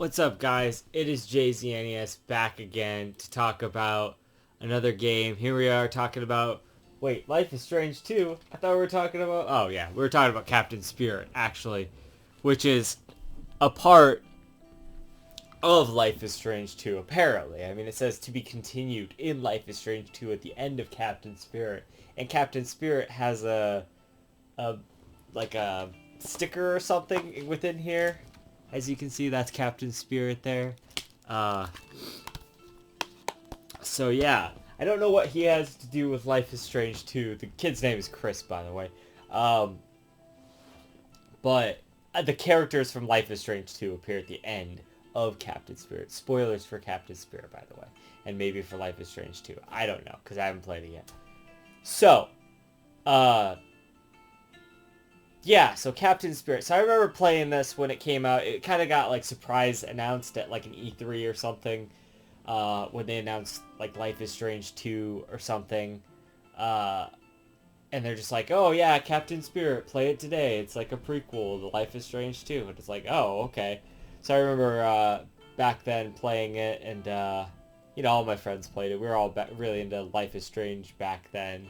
What's up, guys? It is JZNES back again to talk about another game. Here we are talking about. Wait, Life is Strange 2? I thought we were talking about. Oh, yeah, we were talking about Captain Spirit, actually, which is a part of Life is Strange 2, apparently. I mean, it says to be continued in Life is Strange 2 at the end of Captain Spirit. And Captain Spirit has a like a sticker or something within here. As you can see, that's Captain Spirit there. Uh, so yeah, I don't know what he has to do with Life is Strange 2. The kid's name is Chris, by the way. Um, but the characters from Life is Strange 2 appear at the end of Captain Spirit. Spoilers for Captain Spirit, by the way. And maybe for Life is Strange 2. I don't know, because I haven't played it yet. So, yeah, so Captain Spirit. So I remember playing this when it came out. It kind of got like surprise announced at like an E3 or something. When they announced like Life is Strange 2 or something. And they're just like, oh yeah, Captain Spirit, play it today. It's like a prequel to Life is Strange 2. And it's like, oh, okay. So I remember back then playing it, and all my friends played it. We were all really into Life is Strange back then.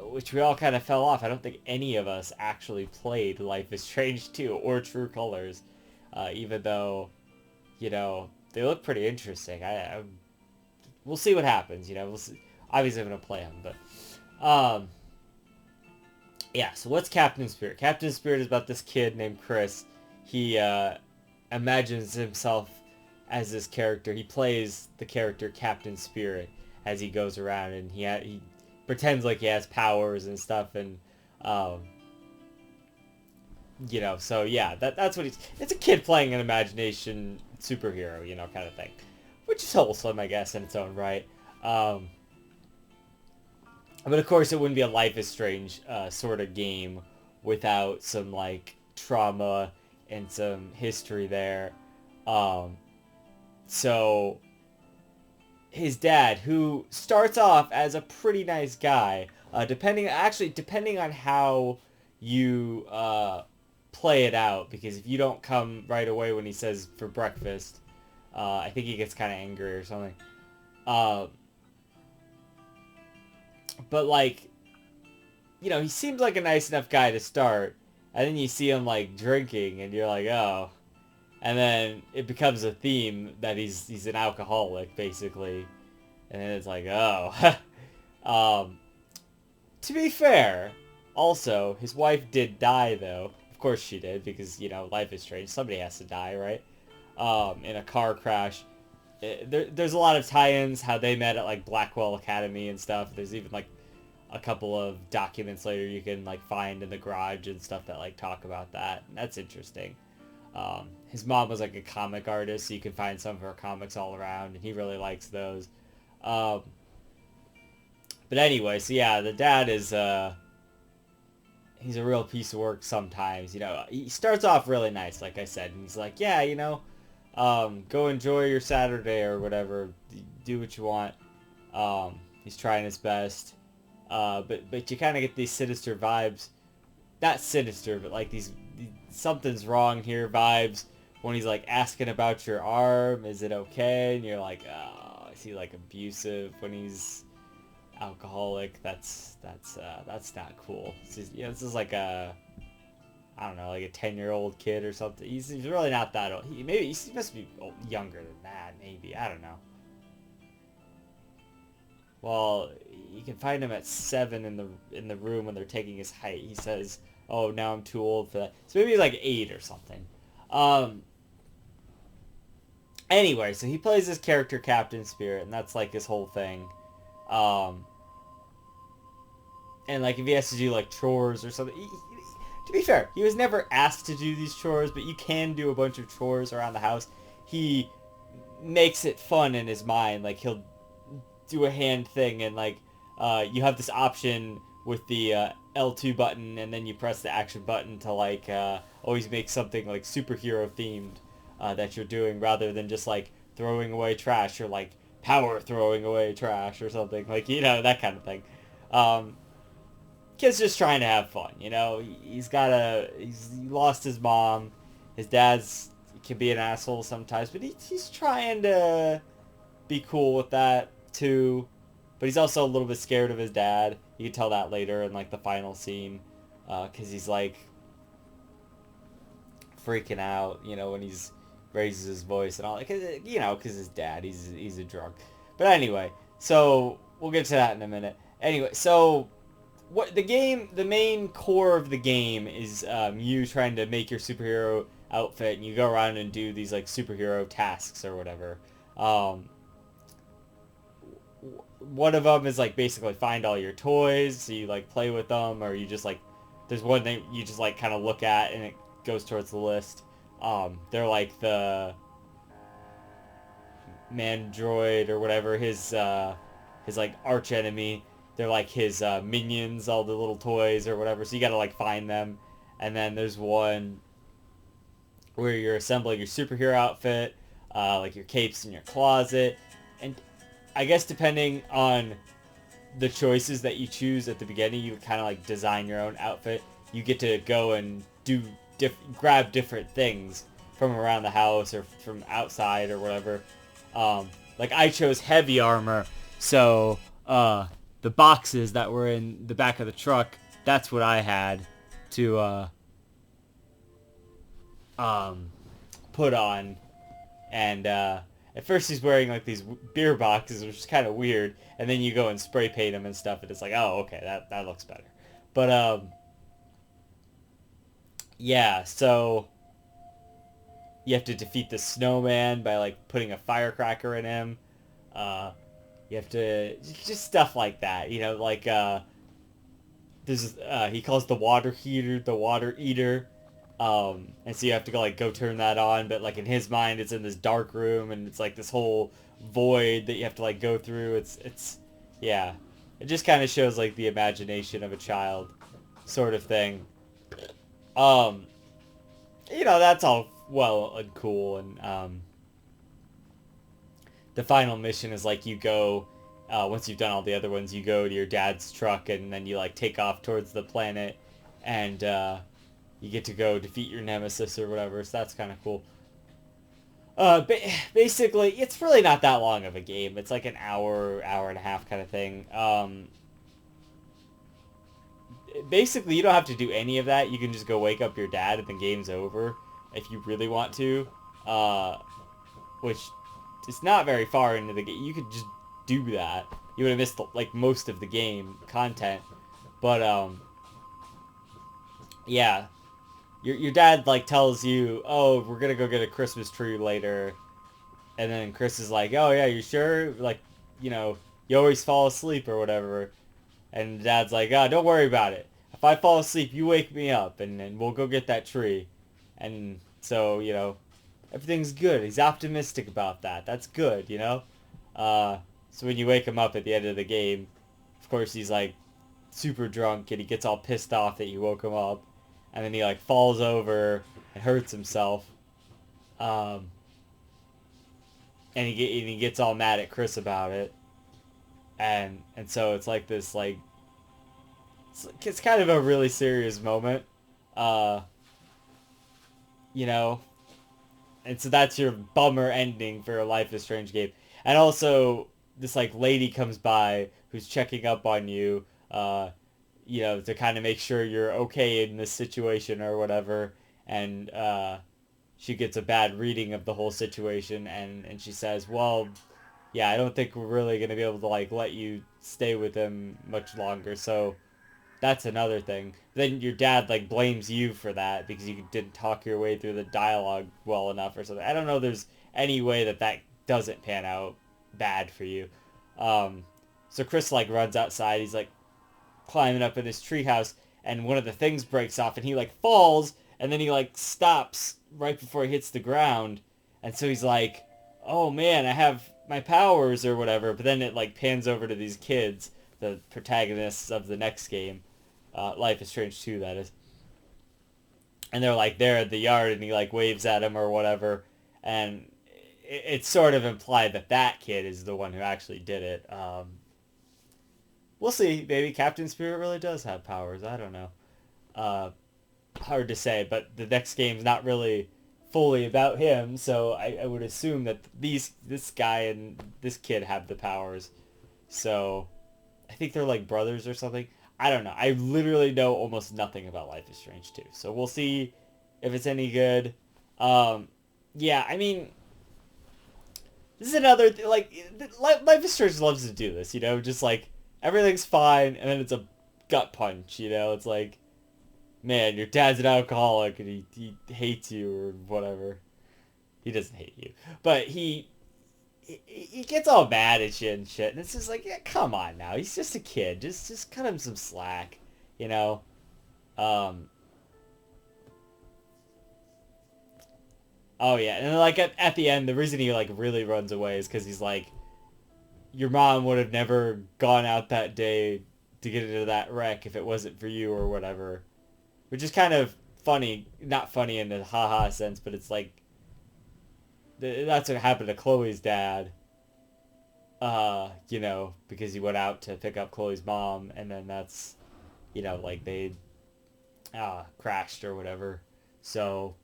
Which we all kind of fell off. I don't think any of us actually played Life is Strange 2 or True Colors, even though, they look pretty interesting. We'll see what happens. We'll see. Obviously, I'm gonna play them, but yeah. So what's Captain Spirit? Captain Spirit is about this kid named Chris. He imagines himself as this character. He plays the character Captain Spirit as he goes around, and he pretends like he has powers and stuff, and so yeah, that's what it's a kid playing an imagination superhero, kind of thing, which is wholesome, I guess, in its own right. But of course it wouldn't be a Life is Strange sort of game without some like trauma and some history there. So his dad, who starts off as a pretty nice guy, depending on how you play it out, because if you don't come right away when he says for breakfast, I think he gets kind of angry or something. But like, he seems like a nice enough guy to start, and then you see him like drinking, and you're like, oh. And then it becomes a theme that he's an alcoholic, basically. And then it's like, oh. To be fair, also, his wife did die, though. Of course she did, because, Life is Strange. Somebody has to die, right? In a car crash. There's a lot of tie-ins, how they met at, like, Blackwell Academy and stuff. There's even, like, a couple of documents later you can, like, find in the garage and stuff that, like, talk about that. And that's interesting. His mom was like a comic artist, so you can find some of her comics all around, and he really likes those. But anyway, so yeah, the dad is he's a real piece of work sometimes. He starts off really nice, like I said, and he's like, yeah, go enjoy your Saturday or whatever, do what you want. He's trying his best, but you kind of get these sinister vibes. Not sinister, but like these something's wrong here vibes when he's like asking about your arm. Is it okay? And you're like, oh, is he like abusive when he's alcoholic? That's not cool. This is like a, I don't know, like a 10-year-old kid or something. He's really not that old. He must be younger than that. Maybe, I don't know. Well, you can find him at 7 in the room when they're taking his height. He says, oh, now I'm too old for that. So maybe he's like 8 or something. Anyway, so he plays this character Captain Spirit, and that's like his whole thing. And like if he has to do like chores or something, to be fair, he was never asked to do these chores, but you can do a bunch of chores around the house. He makes it fun in his mind. Like he'll do a hand thing, and like you have this option with the L2 button, and then you press the action button to like always make something like superhero themed that you're doing, rather than just like throwing away trash or like power throwing away trash or something, like that kind of thing. Kid's just trying to have fun, he's he lost his mom, His dad's can be an asshole sometimes, but he's trying to be cool with that too. But he's also a little bit scared of his dad. You can tell that later in like the final scene, because he's like freaking out, when he's raises his voice and all that. Cause, because his dad, he's a drunk. But anyway, so we'll get to that in a minute. Anyway, so what the main core of the game is you trying to make your superhero outfit, and you go around and do these like superhero tasks or whatever. One of them is like basically find all your toys, so you like play with them, or you just like there's one that you just like kind of look at and it goes towards the list. They're like the Mandroid or whatever, his like arch enemy. They're like his minions, all the little toys or whatever. So you gotta like find them. And then there's one where you're assembling your superhero outfit, like your capes in your closet. And I guess depending on the choices that you choose at the beginning, you kind of like design your own outfit. You get to go and grab different things from around the house or from outside or whatever. Like I chose heavy armor, so the boxes that were in the back of the truck, that's what I had to put on. And at first he's wearing like these beer boxes, which is kind of weird. And then you go and spray paint them and stuff, and it's like, oh, okay, that looks better. But yeah, so you have to defeat the snowman by like putting a firecracker in him. You have to just stuff like that, like there's he calls the water heater the water eater. And so you have to go turn that on, but like in his mind it's in this dark room and it's like this whole void that you have to like go through. It's yeah. It just kind of shows like the imagination of a child sort of thing. That's all well and cool, and the final mission is like you go once you've done all the other ones, you go to your dad's truck and then you like take off towards the planet, and you get to go defeat your nemesis or whatever, so that's kind of cool. Basically, it's really not that long of a game. It's like an hour and a half kind of thing. Basically, you don't have to do any of that. You can just go wake up your dad and the game's over if you really want to. Which is not very far into the game. You could just do that. You would have missed like most of the game content. But yeah. Your dad like tells you, oh, we're gonna go get a Christmas tree later, and then Chris is like, oh yeah, you sure? Like, you always fall asleep or whatever, and Dad's like, oh, don't worry about it. If I fall asleep, you wake me up, and then we'll go get that tree, and so everything's good. He's optimistic about that. That's good, So when you wake him up at the end of the game, of course he's like super drunk and he gets all pissed off that you woke him up. And then he like falls over and hurts himself, and he gets all mad at Chris about it, and so it's like this like it's kind of a really serious moment, and so that's your bummer ending for a Life is Strange game. And also this like lady comes by who's checking up on you. To kind of make sure you're okay in this situation or whatever, and she gets a bad reading of the whole situation, and she says, well, yeah, I don't think we're really going to be able to like let you stay with him much longer, so that's another thing. Then your dad like blames you for that because you didn't talk your way through the dialogue well enough or something. I don't know if there's any way that doesn't pan out bad for you. So Chris like runs outside, he's like climbing up in his treehouse, and one of the things breaks off and he like falls, and then he like stops right before he hits the ground, and so he's like, oh man, I have my powers or whatever. But then it like pans over to these kids, the protagonists of the next game, Life is Strange 2 that is, and they're like there at the yard, and he like waves at him or whatever, and it's sort of implied that kid is the one who actually did it. We'll see. Maybe Captain Spirit really does have powers. I don't know. Hard to say, but the next game's not really fully about him, so I would assume that this guy and this kid have the powers. So I think they're like brothers or something. I don't know. I literally know almost nothing about Life is Strange 2. So we'll see if it's any good. Um, yeah, I mean, this is another like Life is Strange loves to do this, just like everything's fine and then it's a gut punch, It's like, man, your dad's an alcoholic and he hates you or whatever. He doesn't hate you, but he gets all mad at shit and shit, and it's just like, yeah, come on now, he's just a kid. Just cut him some slack, you know. Um. Oh yeah, and then, like at the end, the reason he like really runs away is because he's like, your mom would have never gone out that day to get into that wreck if it wasn't for you or whatever, which is kind of funny. Not funny in the haha sense, but it's like that's what happened to Chloe's dad. Because he went out to pick up Chloe's mom, and then that's, like they crashed or whatever. So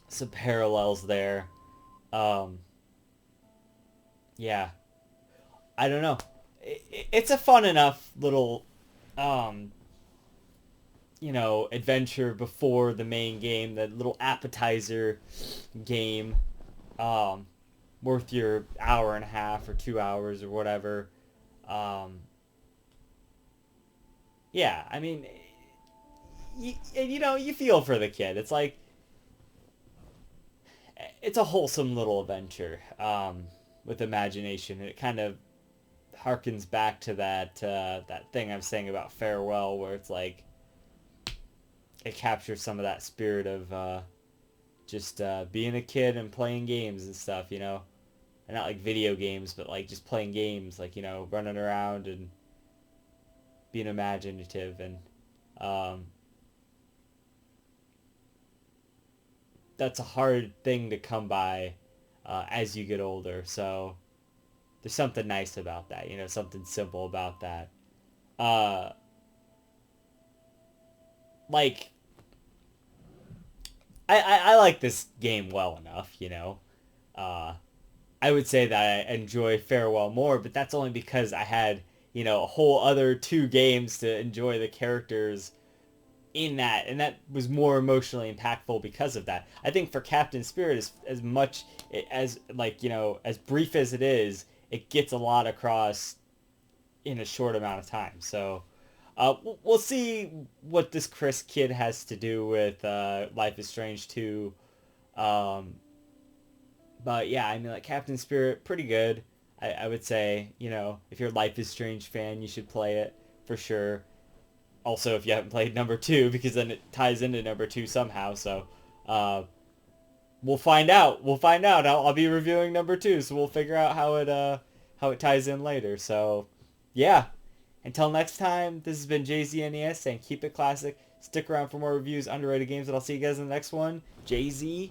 some parallels there. Um, yeah, I don't know. It's a fun enough little, um, adventure before the main game, the little appetizer game, worth your hour and a half or 2 hours or whatever. Um, yeah, I mean, you feel for the kid. It's like, it's a wholesome little adventure, with imagination. It kind of harkens back to that thing I'm saying about Farewell, where it's like, it captures some of that spirit of just being a kid and playing games and stuff, and not like video games, but like just playing games, like, running around and being imaginative. And um, that's a hard thing to come by as you get older. So there's something nice about that, something simple about that. Uh, like, I like this game well enough, Uh, I would say that I enjoy Farewell more, but that's only because I had, a whole other two games to enjoy the characters in that, and that was more emotionally impactful because of that. I think for Captain Spirit, as much as, like, as brief as it is, it gets a lot across in a short amount of time. So we'll see what this Chris kid has to do with Life is Strange 2. Um, but yeah, I mean, like, Captain Spirit, pretty good. I would say, if you're a Life is Strange fan, you should play it for sure. Also, if you haven't played number two, because then it ties into number two somehow. So we'll find out. We'll find out. I'll be reviewing number two, so we'll figure out how it ties in later. So yeah. Until next time, this has been JZNES saying keep it classic. Stick around for more reviews, underrated games, and I'll see you guys in the next one. JZ